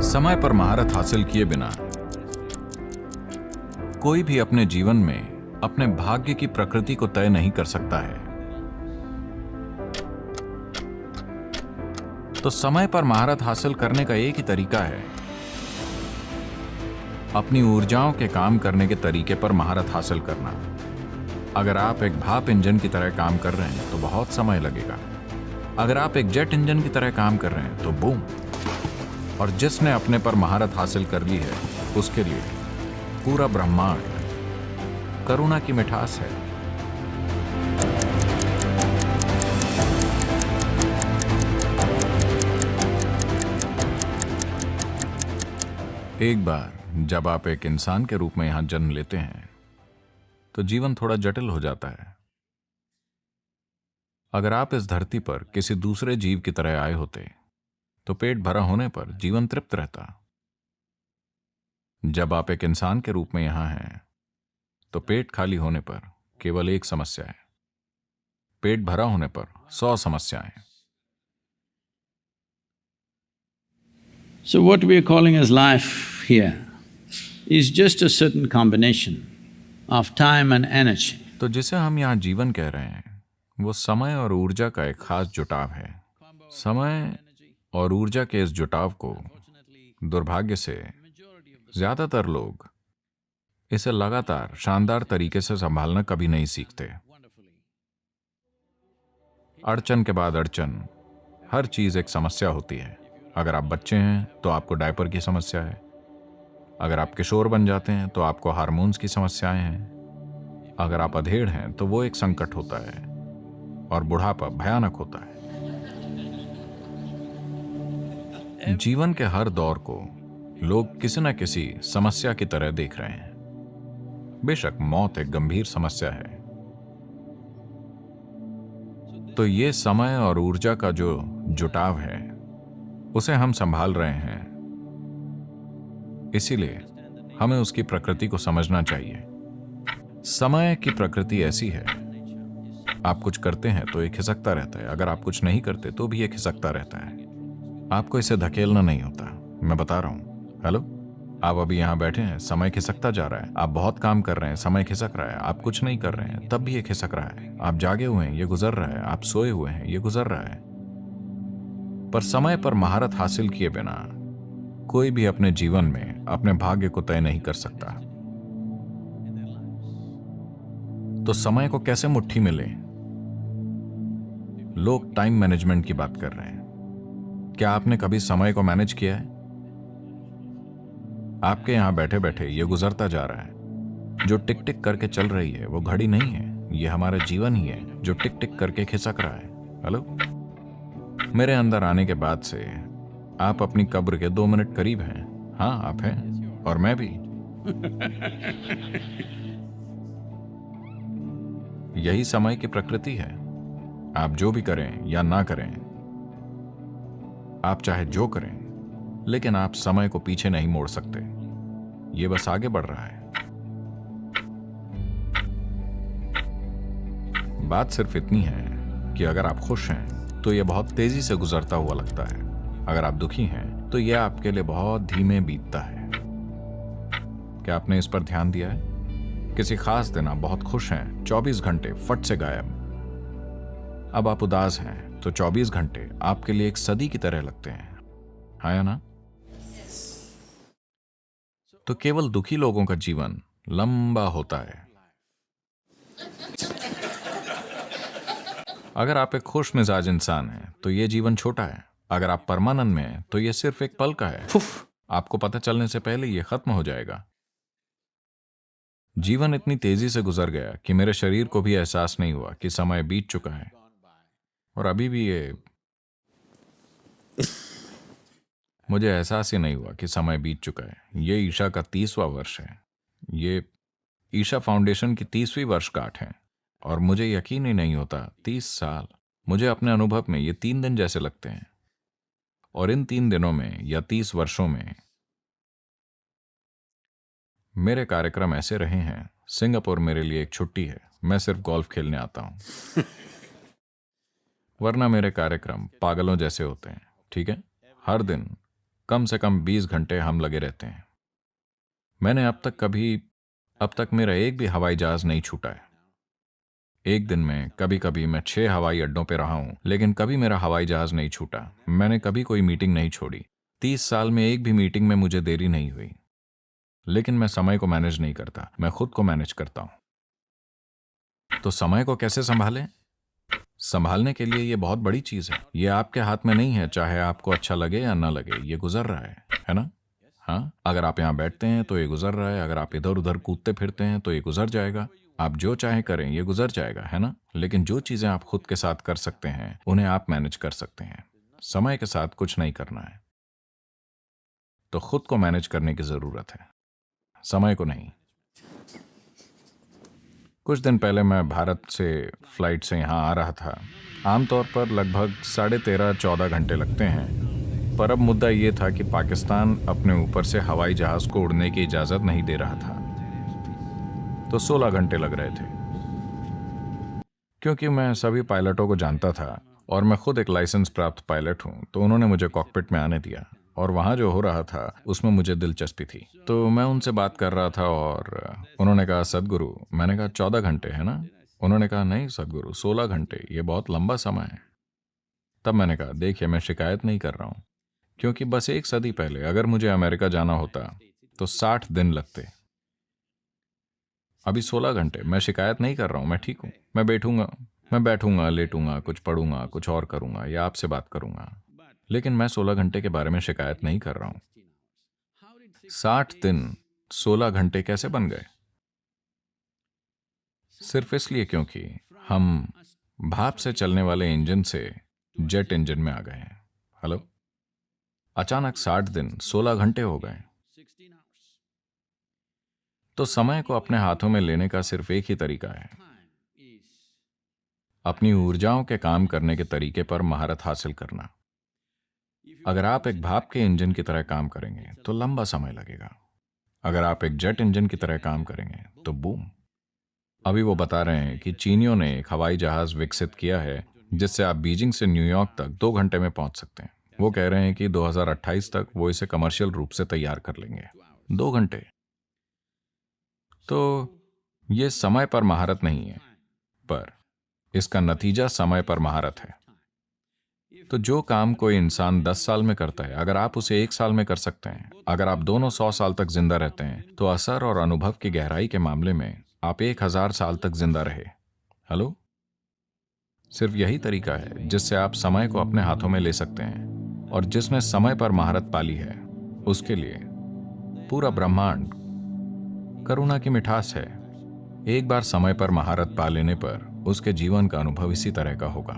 समय पर महारत हासिल किए बिना कोई भी अपने जीवन में अपने भाग्य की प्रकृति को तय नहीं कर सकता है। तो समय पर महारत हासिल करने का एक ही तरीका है, अपनी ऊर्जाओं के काम करने के तरीके पर महारत हासिल करना। अगर आप एक भाप इंजन की तरह काम कर रहे हैं तो बहुत समय लगेगा। अगर आप एक जेट इंजन की तरह काम कर रहे हैं तो बूम। और जिसने अपने पर महारत हासिल कर ली है उसके लिए पूरा ब्रह्मांड करुणा की मिठास है। एक बार जब आप एक इंसान के रूप में यहां जन्म लेते हैं तो जीवन थोड़ा जटिल हो जाता है। अगर आप इस धरती पर किसी दूसरे जीव की तरह आए होते तो पेट भरा होने पर जीवन तृप्त रहता। जब आप एक इंसान के रूप में यहां हैं तो पेट खाली होने पर केवल एक समस्या है, पेट भरा होने पर 100 समस्याएं। So what we are calling as life here is just a certain combination of time and energy. तो जिसे हम यहां जीवन कह रहे हैं वो समय और ऊर्जा का एक खास जुटाव है। समय और ऊर्जा के इस जुटाव को दुर्भाग्य से ज्यादातर लोग इसे लगातार शानदार तरीके से संभालना कभी नहीं सीखते। अड़चन के बाद अड़चन, हर चीज एक समस्या होती है। अगर आप बच्चे हैं तो आपको डायपर की समस्या है, अगर आप किशोर बन जाते हैं तो आपको हार्मोन्स की समस्याएं हैं, अगर आप अधेड़ हैं तो वो एक संकट होता है, और बुढ़ापा भयानक होता है। जीवन के हर दौर को लोग किसी न किसी समस्या की तरह देख रहे हैं। बेशक मौत एक गंभीर समस्या है। तो ये समय और ऊर्जा का जो जुटाव है उसे हम संभाल रहे हैं। इसीलिए हमें उसकी प्रकृति को समझना चाहिए। समय की प्रकृति ऐसी है, आप कुछ करते हैं तो ये खिसकता रहता है, अगर आप कुछ नहीं करते तो भी ये खिसकता रहता है। आपको इसे धकेलना नहीं होता, मैं बता रहा हूं। हेलो, आप अभी यहां बैठे हैं, समय खिसकता जा रहा है। आप बहुत काम कर रहे हैं, समय खिसक रहा है। आप कुछ नहीं कर रहे हैं तब भी ये खिसक रहा है। आप जागे हुए हैं, ये गुजर रहा है। आप सोए हुए हैं, ये गुजर रहा है। पर समय पर महारत हासिल किए बिना कोई भी अपने जीवन में अपने भाग्य को तय नहीं कर सकता। तो समय को कैसे मुट्ठी में लें? लोग टाइम मैनेजमेंट की बात कर रहे हैं। क्या आपने कभी समय को मैनेज किया है? आपके यहां बैठे बैठे ये गुजरता जा रहा है। जो टिक टिक करके चल रही है वो घड़ी नहीं है, ये हमारा जीवन ही है जो टिक टिक करके खिसक रहा है। हेलो, मेरे अंदर आने के बाद से आप अपनी कब्र के 2 मिनट करीब हैं। हाँ, आप हैं और मैं भी। यही समय की प्रकृति है। आप जो भी करें या ना करें, आप चाहे जो करें, लेकिन आप समय को पीछे नहीं मोड़ सकते। ये बस आगे बढ़ रहा है। बात सिर्फ इतनी है कि अगर आप खुश हैं तो ये बहुत तेजी से गुजरता हुआ लगता है। अगर आप दुखी हैं तो यह आपके लिए बहुत धीमे बीतता है। क्या आपने इस पर ध्यान दिया है? किसी खास दिन आप बहुत खुश हैं, 24 घंटे फट से गायब। अब आप उदास हैं तो 24 घंटे आपके लिए एक सदी की तरह लगते हैं, हाँ या ना? तो केवल दुखी लोगों का जीवन लंबा होता है। अगर आप एक खुश मिजाज इंसान हैं तो यह जीवन छोटा है। अगर आप परमानंद में हैं तो यह सिर्फ एक पल का है। आपको पता चलने से पहले यह खत्म हो जाएगा। जीवन इतनी तेजी से गुजर गया कि मेरे शरीर को भी एहसास नहीं हुआ कि समय बीत चुका है, और अभी भी मुझे एहसास ही नहीं हुआ कि समय बीत चुका है। ये ईशा का 30वां वर्ष है। ये ईशा फाउंडेशन की 30वीं वर्षगांठ है, और मुझे यकीन ही नहीं होता 30 साल। मुझे अपने अनुभव में ये 3 दिन जैसे लगते हैं, और इन 3 दिनों में या 30 वर्षों में मेरे कार्यक्रम ऐसे रहे हैं। सिंगापुर मेरे लिए एक छुट्टी है, मैं सिर्फ गोल्फ खेलने आता हूं। वरना मेरे कार्यक्रम पागलों जैसे होते हैं। ठीक है, हर दिन कम से कम 20 घंटे हम लगे रहते हैं। मैंने अब तक मेरा एक भी हवाई जहाज नहीं छूटा है। एक दिन में कभी कभी मैं 6 हवाई अड्डों पे रहा हूं, लेकिन कभी मेरा हवाई जहाज नहीं छूटा। मैंने कभी कोई मीटिंग नहीं छोड़ी। 30 साल में एक भी मीटिंग में मुझे देरी नहीं हुई। लेकिन मैं समय को मैनेज नहीं करता, मैं खुद को मैनेज करता हूं। तो समय को कैसे संभालें? संभालने के लिए ये बहुत बड़ी चीज है। ये आपके हाथ में नहीं है, चाहे आपको अच्छा लगे या ना लगे, ये गुजर रहा है ना? हाँ, अगर आप यहाँ बैठते हैं तो ये गुजर रहा है, अगर आप इधर उधर कूदते फिरते हैं तो ये गुजर जाएगा। आप जो चाहे करें, ये गुजर जाएगा, है ना? लेकिन जो चीजें आप खुद के साथ कर सकते हैं उन्हें आप मैनेज कर सकते हैं। समय के साथ कुछ नहीं करना है, तो खुद को मैनेज करने की जरूरत है, समय को नहीं। कुछ दिन पहले मैं भारत से फ्लाइट से यहाँ आ रहा था। आमतौर पर लगभग 13.5-14 घंटे लगते हैं, पर अब मुद्दा ये था कि पाकिस्तान अपने ऊपर से हवाई जहाज को उड़ने की इजाज़त नहीं दे रहा था, तो 16 घंटे लग रहे थे। क्योंकि मैं सभी पायलटों को जानता था और मैं खुद एक लाइसेंस प्राप्त पायलट हूँ, तो उन्होंने मुझे कॉकपिट में आने दिया और वहाँ जो हो रहा था उसमें मुझे दिलचस्पी थी। तो मैं उनसे बात कर रहा था और उन्होंने कहा, सदगुरु। मैंने कहा 14 घंटे है ना? उन्होंने कहा, नहीं सदगुरु, 16 घंटे, ये बहुत लंबा समय है। तब मैंने कहा, देखिए मैं शिकायत नहीं कर रहा हूँ, क्योंकि बस 1 सदी पहले अगर मुझे अमेरिका जाना होता तो 60 दिन लगते। अभी 16 घंटे। मैं शिकायत नहीं कर रहा हूँ, मैं ठीक हूँ। मैं बैठूंगा, लेटूंगा, कुछ पढ़ूंगा, कुछ और करूंगा या आपसे बात करूंगा, लेकिन मैं 16 घंटे के बारे में शिकायत नहीं कर रहा हूं। 60 दिन 16 घंटे कैसे बन गए? सिर्फ इसलिए क्योंकि हम भाप से चलने वाले इंजन से जेट इंजन में आ गए हैं। हेलो, अचानक 60 दिन 16 घंटे हो गए। तो समय को अपने हाथों में लेने का सिर्फ एक ही तरीका है, अपनी ऊर्जाओं के काम करने के तरीके पर महारत हासिल करना। अगर आप एक भाप के इंजन की तरह काम करेंगे तो लंबा समय लगेगा। अगर आप एक जेट इंजन की तरह काम करेंगे तो बूम। अभी वो बता रहे हैं कि चीनियों ने एक हवाई जहाज विकसित किया है जिससे आप बीजिंग से न्यूयॉर्क तक 2 घंटे में पहुंच सकते हैं। वो कह रहे हैं कि 2028 तक वो इसे कमर्शियल रूप से तैयार कर लेंगे। 2 घंटे। तो ये समय पर महारत नहीं है, पर इसका नतीजा समय पर महारत है। तो जो काम कोई इंसान 10 साल में करता है, अगर आप उसे 1 साल में कर सकते हैं, अगर आप दोनों 100 साल तक जिंदा रहते हैं, तो असर और अनुभव की गहराई के मामले में आप 1000 साल तक जिंदा रहे। हेलो, सिर्फ यही तरीका है जिससे आप समय को अपने हाथों में ले सकते हैं, और जिसने समय पर महारत पाली है उसके लिए पूरा ब्रह्मांड करुणा की मिठास है। एक बार समय पर महारत पा लेने पर उसके जीवन का अनुभव इसी तरह का होगा।